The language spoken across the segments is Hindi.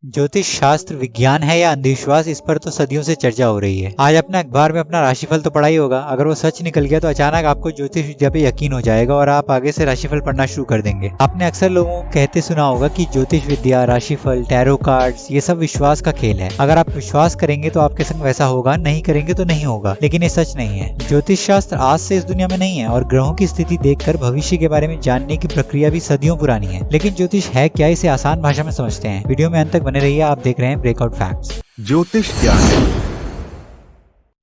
ज्योतिष शास्त्र विज्ञान है या अंधविश्वास, इस पर तो सदियों से चर्चा हो रही है। आज अपने अखबार में अपना राशिफल तो पढ़ा ही होगा। अगर वो सच निकल गया तो अचानक आपको ज्योतिष विद्या पे यकीन हो जाएगा और आप आगे से राशिफल पढ़ना शुरू कर देंगे। आपने अक्सर लोगों को कहते सुना होगा कि ज्योतिष विद्या, राशिफल, टैरो कार्ड्स ये सब विश्वास का खेल है। अगर आप विश्वास करेंगे तो आपके संग वैसा होगा, नहीं करेंगे तो नहीं होगा। लेकिन ये सच नहीं है। ज्योतिष शास्त्र आज से इस दुनिया में नहीं है और ग्रहों की स्थिति देखकर भविष्य के बारे में जानने की प्रक्रिया भी सदियों पुरानी है। लेकिन ज्योतिष है क्या, इसे आसान भाषा में समझते हैं। वीडियो में अंत तक बने रहिए। आप देख रहे हैं ब्रेकआउट फैक्ट्स। ज्योतिष क्या है?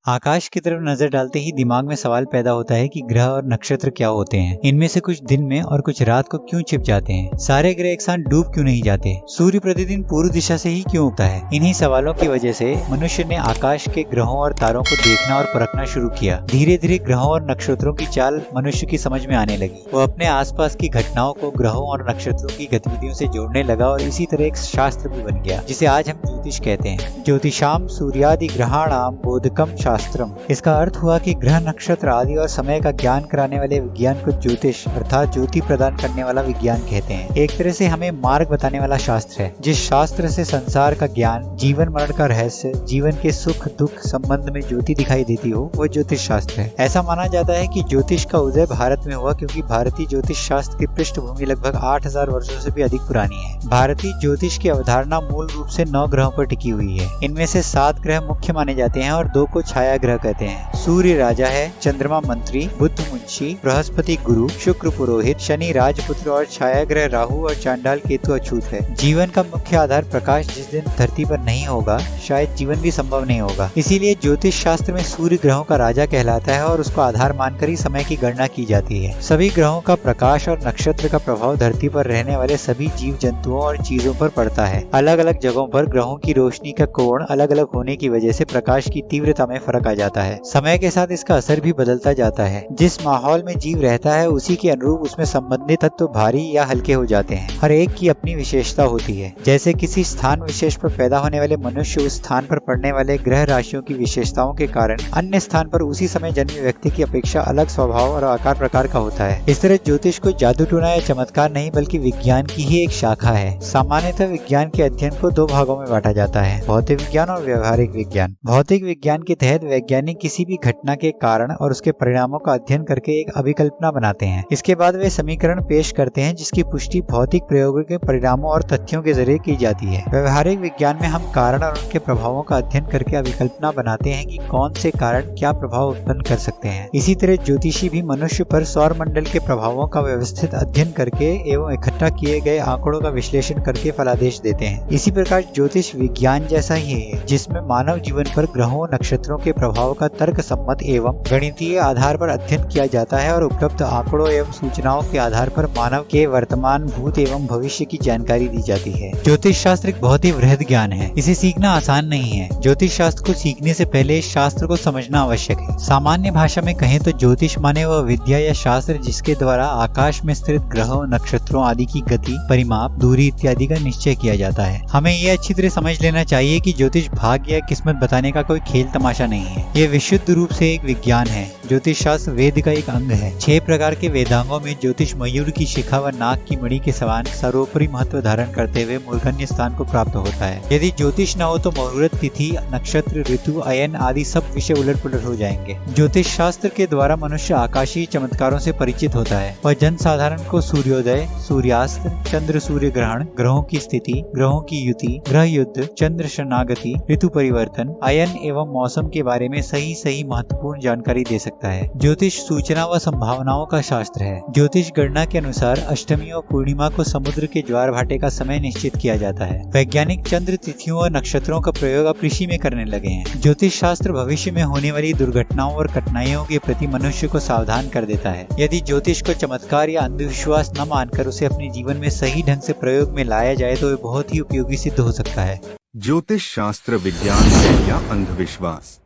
आकाश की तरफ नजर डालते ही दिमाग में सवाल पैदा होता है कि ग्रह और नक्षत्र क्या होते हैं, इनमें से कुछ दिन में और कुछ रात को क्यों छिप जाते हैं, सारे ग्रह एक साथ डूब क्यों नहीं जाते, सूर्य प्रतिदिन पूर्व दिशा से ही क्यों उगता है। इन्हीं सवालों की वजह से मनुष्य ने आकाश के ग्रहों और तारों को देखना और परखना शुरू किया। धीरे धीरे ग्रहों और नक्षत्रों की चाल मनुष्य की समझ में आने लगी। वो अपने आसपास की घटनाओं को ग्रहों और नक्षत्रों की गतिविधियों से जोड़ने लगा और इसी तरह एक शास्त्र भी बन गया, जिसे आज हम ज्योतिष कहते हैं। ज्योतिषाम सूर्यादि ग्रहाणाम बोधकम शास्त्रम। इसका अर्थ हुआ कि ग्रह, नक्षत्र आदि और समय का ज्ञान कराने वाले विज्ञान को ज्योतिष अर्थात ज्योति प्रदान करने वाला विज्ञान कहते हैं। एक तरह से हमें मार्ग बताने वाला शास्त्र है। जिस शास्त्र से संसार का ज्ञान, जीवन मरण का रहस्य, जीवन के सुख दुख संबंध में ज्योति दिखाई देती हो, वो ज्योतिष शास्त्र है। ऐसा माना जाता है कि ज्योतिष का उदय भारत में हुआ क्योंकि भारतीय ज्योतिष शास्त्र की पृष्ठभूमि लगभग 8000 वर्षों से भी अधिक पुरानी है। भारतीय ज्योतिष की अवधारणा मूल रूप से 9 ग्रहों पर टिकी हुई है। इनमें से 7 ग्रह मुख्य माने जाते हैं और 2 को छाया ग्रह कहते हैं। सूर्य राजा है, चंद्रमा मंत्री, बुध मुंशी, बृहस्पति गुरु, शुक्र पुरोहित, शनि राजपुत्र और छाया ग्रह राहु और चांडाल केतु अछूत है। जीवन का मुख्य आधार प्रकाश जिस दिन धरती पर नहीं होगा, शायद जीवन भी संभव नहीं होगा। इसीलिए ज्योतिष शास्त्र में सूर्य ग्रहों का राजा कहलाता है और उसको आधार मानकर ही समय की गणना की जाती है। सभी ग्रहों का प्रकाश और नक्षत्र का प्रभाव धरती पर रहने वाले सभी जीव जंतुओं और चीजों पर पड़ता है। अलग अलग जगहों पर ग्रहों की रोशनी का कोण अलग अलग होने की वजह से प्रकाश की तीव्रता में फर्क आ जाता है। समय के साथ इसका असर भी बदलता जाता है। जिस माहौल में जीव रहता है उसी के अनुरूप उसमें संबंधित तत्व भारी या हल्के हो जाते हैं। हर एक की अपनी विशेषता होती है। जैसे किसी स्थान विशेष पर पैदा होने वाले मनुष्य उस स्थान पर पड़ने वाले ग्रह राशियों की विशेषताओं के कारण अन्य स्थान पर उसी समय जन्मे व्यक्ति की अपेक्षा अलग स्वभाव और आकार प्रकार का होता है। इस तरह ज्योतिष को जादू टोना या चमत्कार नहीं बल्कि विज्ञान की ही एक शाखा है। सामान्यतः विज्ञान के अध्ययन को 2 भागों में बांटा जाता है, भौतिक विज्ञान और व्यवहारिक विज्ञान। भौतिक विज्ञान के तहत वैज्ञानिक किसी भी घटना के कारण और उसके परिणामों का अध्ययन करके एक अभिकल्पना बनाते हैं। इसके बाद वे समीकरण पेश करते हैं जिसकी पुष्टि भौतिक प्रयोगों के परिणामों और तथ्यों के जरिए की जाती है। व्यवहारिक विज्ञान में हम कारण और उनके प्रभावों का अध्ययन करके अभिकल्पना बनाते हैं कि कौन से कारण क्या प्रभाव उत्पन्न कर सकते हैं। इसी तरह ज्योतिषी भी मनुष्य पर सौर मंडल के प्रभावों का व्यवस्थित अध्ययन करके एवं इकट्ठा किए गए आंकड़ों का विश्लेषण करके फलादेश देते हैं। इसी प्रकार ज्योतिष विज्ञान जैसा ही है, जिसमें मानव जीवन पर ग्रहों नक्षत्रों के प्रभाव का तर्क सम्मत एवं गणितीय आधार पर अध्ययन किया जाता है और उपलब्ध आंकड़ों एवं सूचनाओं के आधार पर मानव के वर्तमान, भूत एवं भविष्य की जानकारी दी जाती है। ज्योतिष शास्त्र एक बहुत ही वृहद ज्ञान है। इसे सीखना आसान नहीं है। ज्योतिष शास्त्र को सीखने से पहले इस शास्त्र को समझना आवश्यक है। सामान्य भाषा में कहें तो ज्योतिष माने वह विद्या या शास्त्र जिसके द्वारा आकाश में स्थित ग्रहों नक्षत्रों आदि की गति, परिमाप, दूरी इत्यादि का निश्चय किया जाता है। हमें यह अच्छी तरह समझ लेना चाहिए कि ज्योतिष भाग्य या किस्मत बताने का कोई खेल तमाशा नहीं है। यह विशुद्ध रूप से एक विज्ञान है। ज्योतिष शास्त्र वेद का एक अंग है। 6 प्रकार के वेदांगों में ज्योतिष मयूर की शिखा व नाग की मणि के समान सर्वोपरि महत्व धारण करते हुए मूर्धन्य स्थान को प्राप्त होता है। यदि ज्योतिष न हो तो मुहूर्त, तिथि, नक्षत्र, ऋतु, अयन आदि सब विषय उलट पुलट हो जाएंगे। ज्योतिष शास्त्र के द्वारा मनुष्य आकाशीय चमत्कारों से परिचित होता है और जन साधारण को सूर्योदय, सूर्यास्त, चंद्र सूर्य ग्रहण, ग्रहों की स्थिति, ग्रहों की युति, ग्रह युद्ध, चंद्र शरणागति, ऋतु परिवर्तन, अयन एवं मौसम के बारे में सही महत्वपूर्ण जानकारी दे सकता है। ज्योतिष सूचना व संभावनाओं का शास्त्र है। ज्योतिष गणना के अनुसार अष्टमी और पूर्णिमा को समुद्र के ज्वार भाटे का समय निश्चित किया जाता है। वैज्ञानिक चंद्र तिथियों और नक्षत्रों का प्रयोग अब कृषि में करने लगे हैं। ज्योतिष शास्त्र भविष्य में होने वाली दुर्घटनाओं और कठिनाइयों के प्रति मनुष्य को सावधान कर देता है। यदि ज्योतिष को चमत्कार या अंधविश्वास न मानकर उसे अपने जीवन में सही ढंग से प्रयोग में लाया जाए तो वह बहुत ही उपयोगी सिद्ध हो सकता है। ज्योतिष शास्त्र विज्ञान है या अंधविश्वास?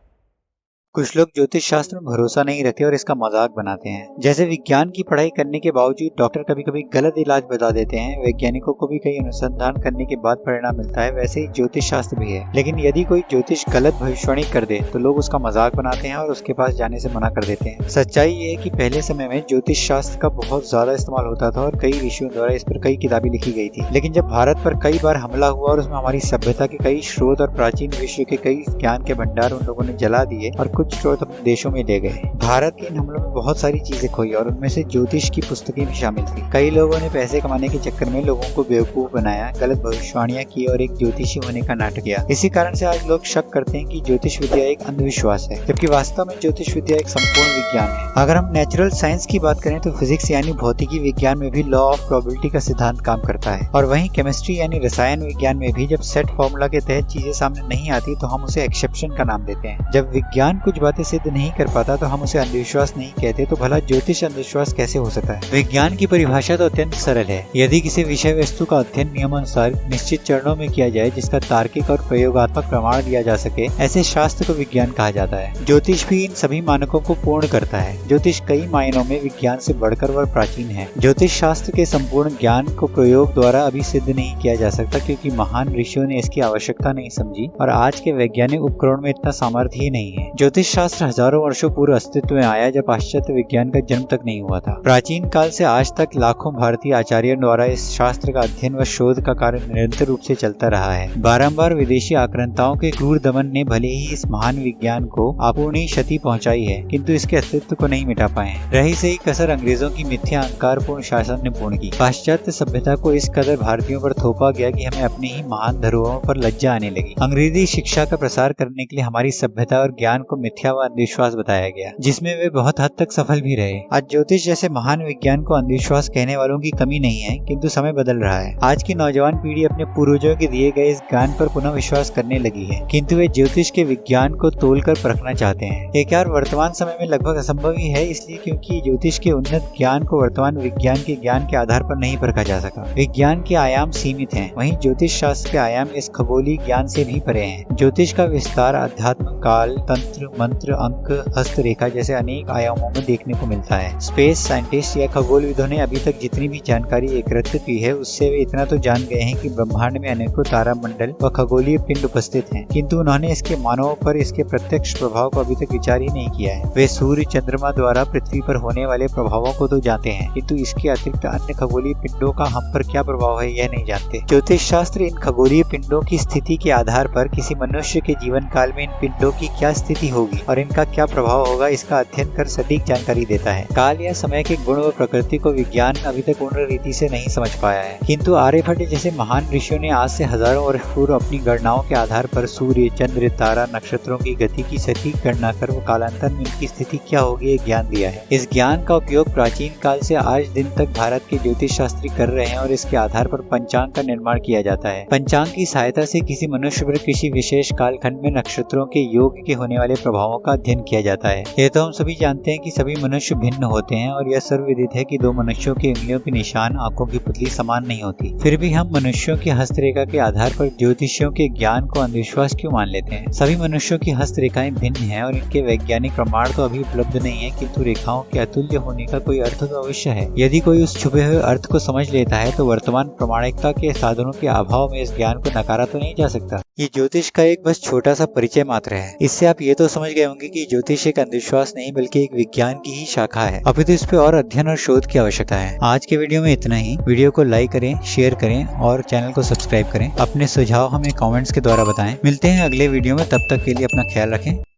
कुछ लोग ज्योतिष शास्त्र में भरोसा नहीं रखते और इसका मजाक बनाते हैं। जैसे विज्ञान की पढ़ाई करने के बावजूद डॉक्टर कभी कभी गलत इलाज बता देते हैं, वैज्ञानिकों को भी कई अनुसंधान करने के बाद परिणाम मिलता है, वैसे ही ज्योतिष शास्त्र भी है। लेकिन यदि कोई ज्योतिष गलत भविष्यवाणी कर दे तो लोग उसका मजाक बनाते हैं और उसके पास जाने से मना कर देते हैं। सच्चाई ये है कि पहले समय में ज्योतिष शास्त्र का बहुत ज्यादा इस्तेमाल होता था और कई ऋषियों द्वारा इस पर कई किताबें लिखी गई थी। लेकिन जब भारत पर कई बार हमला हुआ और उसमें हमारी सभ्यता के कई स्रोत और प्राचीन विश्व के कई ज्ञान के भंडार उन लोगों ने जला दिए और कुछ स्रोत अपने देशों में ले गए। भारत के इन हमलों में बहुत सारी चीजें खोई और उनमें से ज्योतिष की पुस्तकें भी शामिल थी। कई लोगों ने पैसे कमाने के चक्कर में लोगों को बेवकूफ बनाया, गलत भविष्यवाणियां की और एक ज्योतिषी होने का नाटक किया। इसी कारण से आज लोग शक करते हैं कि ज्योतिष विद्या एक अंधविश्वास है, जबकि वास्तव में ज्योतिष विद्या एक संपूर्ण विज्ञान है। अगर हम नेचुरल साइंस की बात करें तो फिजिक्स यानी भौतिकी विज्ञान में भी लॉ ऑफ प्रोबेबिलिटी का सिद्धांत काम करता है, और वहीं केमिस्ट्री यानी रसायन विज्ञान में भी जब सेट फॉर्मूला के तहत चीजें सामने नहीं आती तो हम उसे एक्सेप्शन का नाम देते हैं। जब विज्ञान कुछ बातें सिद्ध नहीं कर पाता तो हम उसे अंधविश्वास नहीं कहते, तो भला ज्योतिष अंधविश्वास कैसे हो सकता है? विज्ञान की परिभाषा तो अत्यंत सरल है। यदि किसी विषय वस्तु का अध्ययन नियमानुसार निश्चित चरणों में किया जाए जिसका तार्किक और प्रयोगात्मक प्रमाण दिया जा सके, ऐसे शास्त्र को विज्ञान कहा जाता है। ज्योतिष भी इन सभी मानकों को पूर्ण करता है। ज्योतिष कई मायनों में विज्ञान से बढ़कर और प्राचीन है। ज्योतिष शास्त्र के संपूर्ण ज्ञान को प्रयोग द्वारा अभी सिद्ध नहीं किया जा सकता, क्योंकि महान ऋषियों ने इसकी आवश्यकता नहीं समझी और आज के वैज्ञानिक उपकरण में इतना सामर्थ्य ही नहीं है। ज्योतिष शास्त्र हजारों वर्षों पूर्व अस्तित्व में आया जब पाश्चात्य विज्ञान का जन्म तक नहीं हुआ था। प्राचीन काल से आज तक लाखों भारतीय आचार्यों द्वारा इस शास्त्र का अध्ययन व शोध का कार्य निरंतर रूप से चलता रहा है। बारंबार विदेशी आक्रांताओं के क्रूर दमन ने भले ही इस महान विज्ञान को अपूर्णीय क्षति पहुंचाई है, किंतु इसके अस्तित्व को नहीं मिटा पाए। रही सही कसर अंग्रेजों की मिथ्या अहंकारपूर्ण शासन ने पूर्ण की। पाश्चात्य सभ्यता को इस कदर भारतीयों पर थोपा गया कि हमें अपनी ही महान धरोहरों पर लज्जा आने लगी। अंग्रेजी शिक्षा का प्रसार करने के लिए हमारी सभ्यता और ज्ञान को मिथ्या व अंधविश्वास बताया गया, जिसमें वे बहुत हद तक सफल भी रहे। आज ज्योतिष जैसे महान विज्ञान को अंधविश्वास कहने वालों की कमी नहीं है, किंतु समय बदल रहा है। आज की नौजवान पीढ़ी अपने पूर्वजों के दिए गए इस ज्ञान पर पुनः विश्वास करने लगी है, किंतु वे ज्योतिष के विज्ञान को तोलकर परखना चाहते हैं। एक यार वर्तमान समय में लगभग असंभव ही है, इसलिए क्योंकि ज्योतिष के उन्नत ज्ञान को वर्तमान विज्ञान के ज्ञान के आधार पर नहीं परखा जा सका। विज्ञान के आयाम सीमित हैं, वहीं ज्योतिष शास्त्र के आयाम इस खगोलीय ज्ञान से भी परे हैं। ज्योतिष का विस्तार अध्यात्म, काल, तंत्र, मंत्र, अंक, हस्तरेखा जैसे अनेक आयामों में देखने को मिलता है। स्पेस साइंटिस्ट या खगोलविदों ने अभी तक जितनी भी जानकारी एकत्रित की है, उससे वे इतना तो जान गए हैं कि ब्रह्मांड में अनेकों तारामंडल व खगोलीय पिंड उपस्थित हैं, किंतु उन्होंने इसके मानवों पर इसके प्रत्यक्ष प्रभाव को अभी तक विचार ही नहीं किया है। वे सूर्य, चंद्रमा द्वारा पृथ्वी पर होने वाले प्रभावों को तो जानते हैं, किंतु इसके अतिरिक्त अन्य खगोलीय पिंडों का हम पर क्या प्रभाव है यह नहीं जानते। ज्योतिष शास्त्र इन खगोलीय पिंडों की स्थिति के आधार पर किसी मनुष्य के जीवन काल में इन पिंडों की क्या स्थिति होगी और इनका क्या प्रभाव होगा, इसका अध्ययन कर सटीक जानकारी देता है। काल या समय के गुण व प्रकृति को विज्ञान अभी तक पूर्ण रीति से नहीं समझ पाया है, किंतु आर्यभट्ट जैसे महान ऋषियों ने आज से हजारों वर्ष पूर्व अपनी गणनाओं के आधार पर सूर्य, चंद्र, तारा, नक्षत्रों की गति की सटीक गणना कर वो कालांतर में इनकी स्थिति क्या होगी ये ज्ञान दिया है। इस ज्ञान का उपयोग प्राचीन काल से आज दिन तक भारत के ज्योतिष शास्त्री कर रहे हैं और इसके आधार पर पंचांग का निर्माण किया जाता है। पंचांग की सहायता से किसी मनुष्य पर किसी विशेष कालखंड में नक्षत्रों के योग के होने वाले प्रभावों का अध्ययन किया जाता है। ये तो हम सभी जानते हैं कि सभी मनुष्य भिन्न होते हैं और यह सर्वविदित है कि दो मनुष्यों की उंगलियों के निशान, आंखों की पुतली समान नहीं होती। फिर भी हम मनुष्यों की हस्तरेखा के आधार पर ज्योतिषियों के ज्ञान को अंधविश्वास क्यों मान लेते हैं? सभी मनुष्यों की हस्तरेखाएं भिन्न हैं और इनके वैज्ञानिक प्रमाण तो अभी उपलब्ध नहीं है, किंतु रेखाओं के अतुल्य होने का कोई अर्थ तो अवश्य है। यदि कोई उस छुपे हुए अर्थ को समझ लेता है तो वर्तमान प्रामाणिकता के साधनों के अभाव में इस ज्ञान को नकारा तो नहीं जा सकता। ये ज्योतिष का एक बस छोटा सा परिचय मात्र है। इससे आप ये तो समझ गए होंगे कि ज्योतिष एक अंधविश्वास नहीं बल्कि एक विज्ञान की ही शाखा है। अभी तो इस पे और अध्ययन और शोध की आवश्यकता है। आज के वीडियो में इतना ही। वीडियो को लाइक करें, शेयर करें और चैनल को सब्सक्राइब करें। अपने सुझाव हमें कमेंट्स के द्वारा बताएं। मिलते हैं अगले वीडियो में, तब तक के लिए अपना ख्याल रखें।